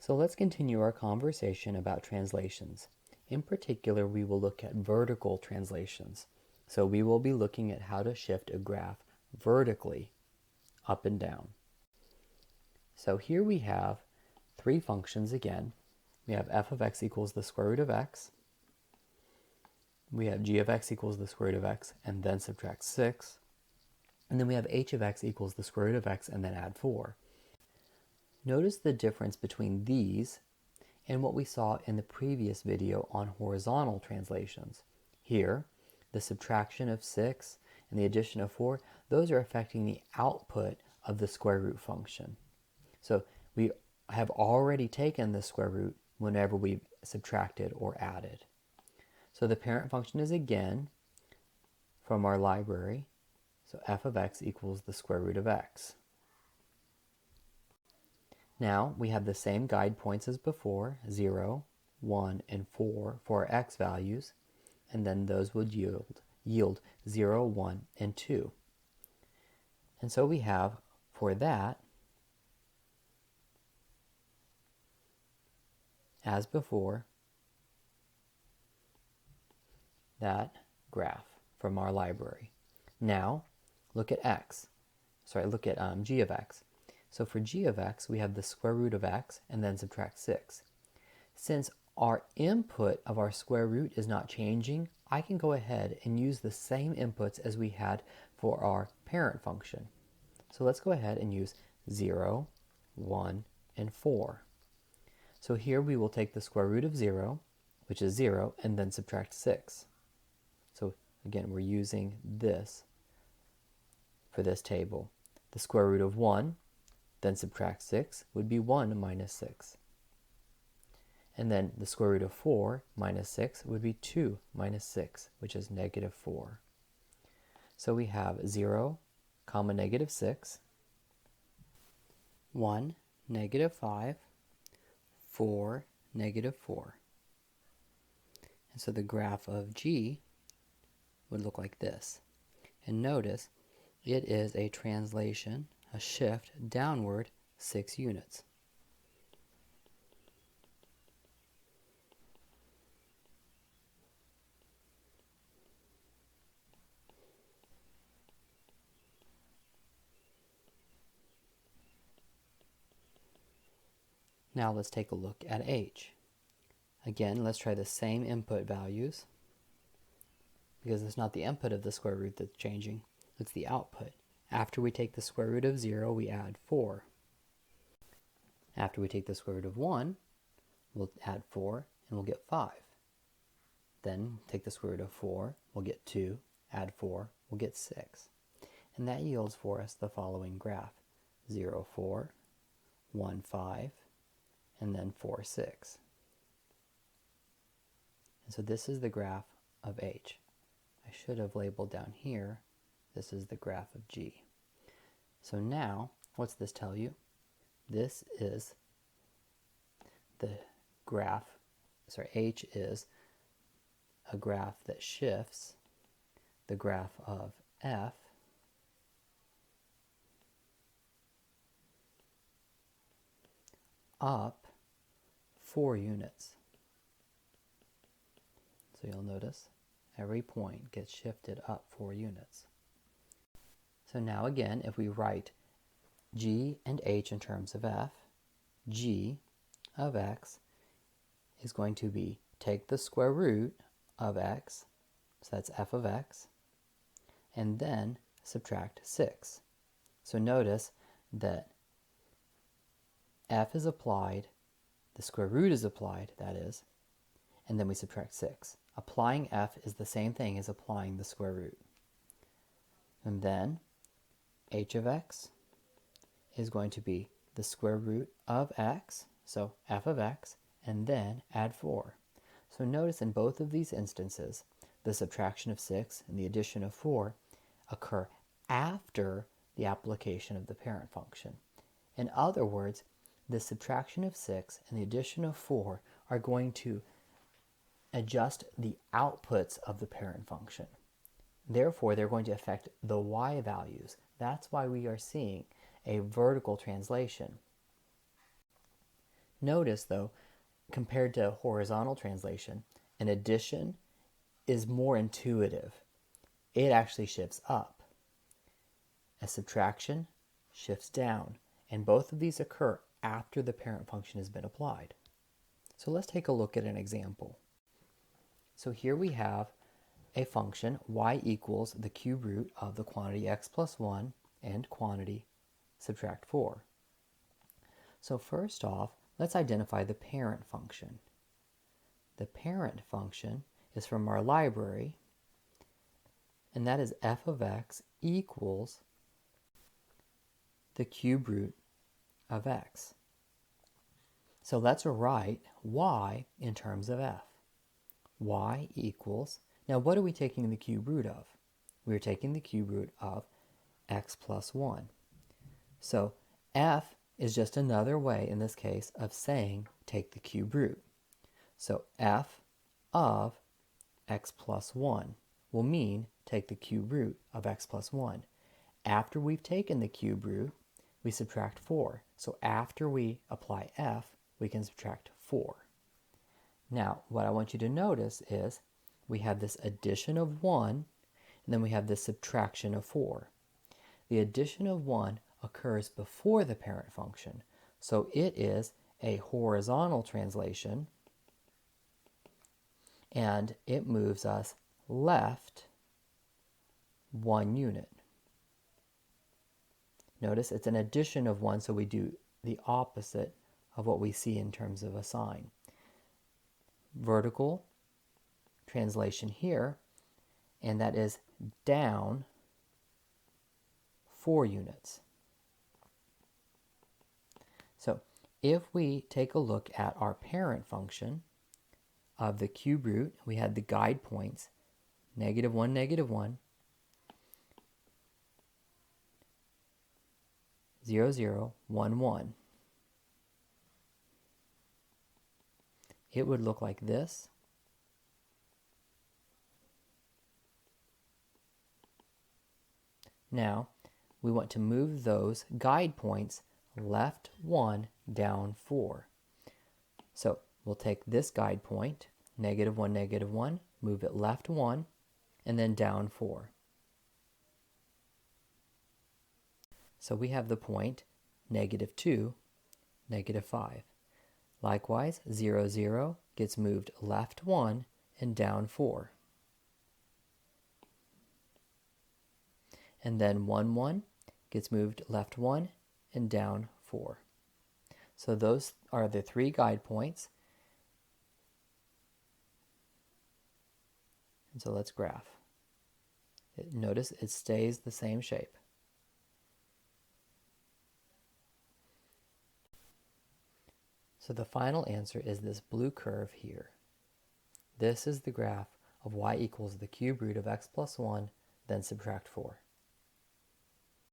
So let's continue our conversation about translations. In particular, we will look at vertical translations. So we will be looking at how to shift a graph vertically, up and down. So here we have three functions again. We have f of x equals the square root of x. We have g of x equals the square root of x and then subtract 6. And then we have h of x equals the square root of x and then add 4. Notice the difference between these and what we saw in the previous video on horizontal translations. Here, the subtraction of 6 and the addition of 4, those are affecting the output of the square root function. So we have already taken the square root whenever we've subtracted or added. So the parent function is again from our library. So f of x equals the square root of x. Now we have the same guide points as before, 0, 1, and 4 for our x values, and then those would yield 0, 1, and 2. And so we have, for that, as before, that graph from our library. Now, look at g of x. So for g of x, we have the square root of x and then subtract 6. Since our input of our square root is not changing, I can go ahead and use the same inputs as we had for our parent function. So let's go ahead and use 0, 1, and 4. So here we will take the square root of 0, which is 0, and then subtract 6. So again, we're using this for this table. The square root of 1, then subtract 6, would be 1 minus 6. And then the square root of 4 minus 6 would be 2 minus 6, which is negative 4. So we have 0, comma negative 6, 1, negative 5, 4, negative 4. And so the graph of g would look like this. And notice it is a translation, a shift downward 6 units. Now let's take a look at h. Again, let's try the same input values, because it's not the input of the square root that's changing, it's the output. After we take the square root of 0, we add 4. After we take the square root of 1, we'll add 4, and we'll get 5. Then take the square root of 4, we'll get 2, add 4, we'll get 6. And that yields for us the following graph: 0, 4, 1, 5, and then 4, 6. And so this is the graph of h. I should have labeled down here, this is the graph of g. So now, what's this tell you? This is the graph, h is a graph that shifts the graph of f up 4 units. So you'll notice every point gets shifted up 4 units. So now again, if we write g and h in terms of f, g of x is going to be take the square root of x, so that's f of x, and then subtract 6. So notice that f is applied, the square root is applied, that is, and then we subtract 6. Applying f is the same thing as applying the square root. And then h of x is going to be the square root of x, so f of x, and then add 4. So notice in both of these instances, the subtraction of 6 and the addition of 4 occur after the application of the parent function. In other words, the subtraction of 6 and the addition of 4 are going to adjust the outputs of the parent function. Therefore, they're going to affect the y values. That's why we are seeing a vertical translation. Notice though, compared to horizontal translation, an addition is more intuitive. It actually shifts up. A subtraction shifts down, and both of these occur after the parent function has been applied. So let's take a look at an example. So here we have a function y equals the cube root of the quantity x plus 1 and quantity subtract 4. So first off, let's identify the parent function. The parent function is from our library, and that is f of x equals the cube root of x. So let's write y in terms of f. Y equals, now what are we taking the cube root of? We're taking the cube root of x plus 1. So f is just another way, in this case, of saying take the cube root. So f of x plus 1 will mean take the cube root of x plus 1. After we've taken the cube root, we subtract 4. So after we apply f, we can subtract 4. Now, what I want you to notice is we have this addition of 1, and then we have this subtraction of 4. The addition of 1 occurs before the parent function, so it is a horizontal translation, and it moves us left 1 unit. Notice it's an addition of 1, so we do the opposite of what we see in terms of a sign. Vertical translation here, and that is down 4 units. So if we take a look at our parent function of the cube root, we had the guide points, -1, -1, 0, 0, 1, 1. It would look like this. Now, we want to move those guide points left 1, down 4. So we'll take this guide point, -1, -1, move it left 1, and then down 4. So we have the point -2, -5. Likewise, 0, 0 gets moved left 1 and down 4. And then 1, 1 gets moved left 1 and down 4. So those are the 3 guide points. And so let's graph. Notice it stays the same shape. So the final answer is this blue curve here. This is the graph of y equals the cube root of x plus 1, then subtract 4.